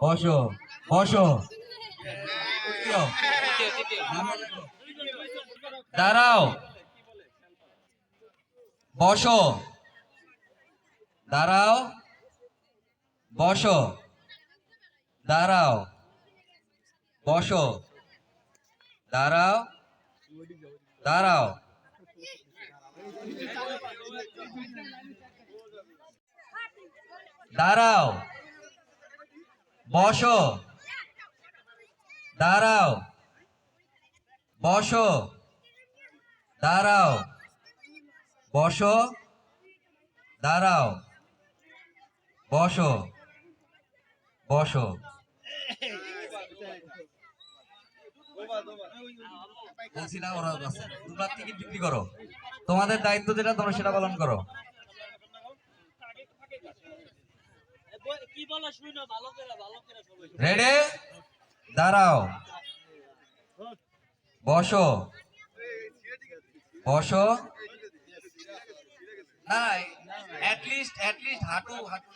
বসো বসো। দাঁড়াও, বসো, দাঁড়াও, বসো, দাঁড়াও, বসো, দাঁড়াও, দাঁড়াও, দাঁড়াও, বসো, দাঁড়াও, বসো, দাঁড়াও, বসো, দাঁড়াও, বসো, বসো। বলছি না ওরা আছে, তোমরা টিকিট বিক্রি করো, তোমাদের দায়িত্ব যেটা তোমরা সেটা পালন করো। রেডি, দাঁড়াও, বসো, বসো, না অ্যাটলিস্ট হাঁটু হাঁটু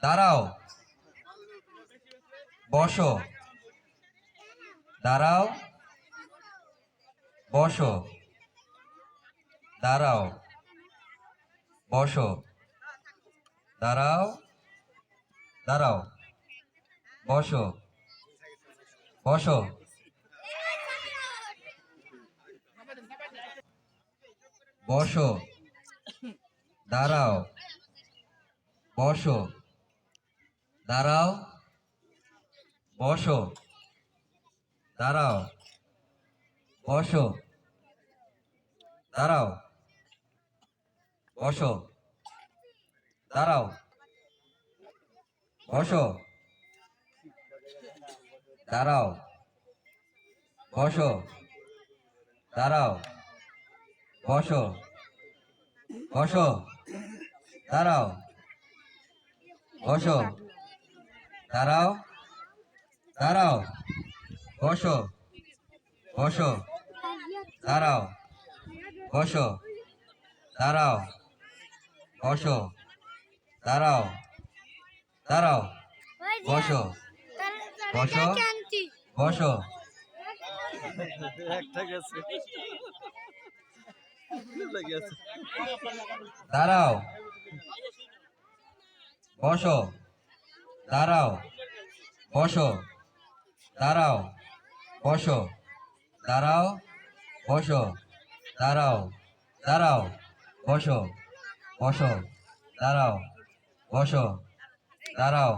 দাঁড়াও, বসো, দাঁড়াও, বসো, দাঁড়াও, বসো, দাঁড়াও, দাঁড়াও, বসো, বসো, বসো, দাঁড়াও, বসো, দাঁড়াও, বসো, দাঁড়াও, বসো, দাঁড়াও, বসো, দাঁড়াও, বসো, দাঁড়াও, বসো, দাঁড়াও, বসো, বসো, দাঁড়াও, বসো, দাঁড়াও, দাঁড়াও, বসো, বসো, দাঁড়াও, বসো, দাঁড়াও, বসো, দাঁড়াও, দাঁড়াও, বসো, বসো, বসো, দাঁড়াও, বসো, দাঁড়াও, বসো, দাঁড়াও, বসো, দাঁড়াও, বসো, দাঁড়াও, দাঁড়াও, বসো, বসো, দাঁড়াও, বসো, দাঁড়াও,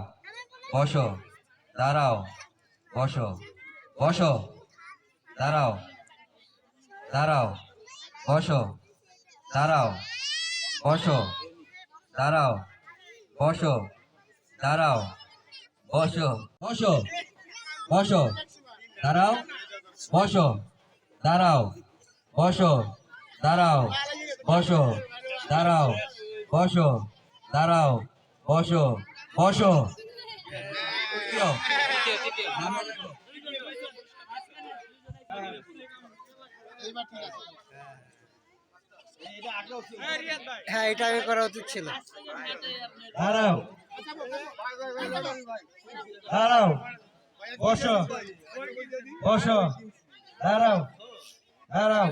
বসো, দাঁড়াও, বসো, বসো, দাঁড়াও, দাঁড়াও, বসো, দাঁড়াও, বসো, দাঁড়াও, বসো, দাঁড়াও, বসো, বসো, বসো, দাঁড়াও, বসো, দাঁড়াও, বসো, দাঁড়াও, বসো, দাঁড়াও, বসো, দাঁড়াও, বসো, বসো। হ্যাঁ, এটা আগে করা উচিত ছিল। দাঁড়াও, দাঁড়াও, বসো, বসো, দাঁড়াও, দাঁড়াও।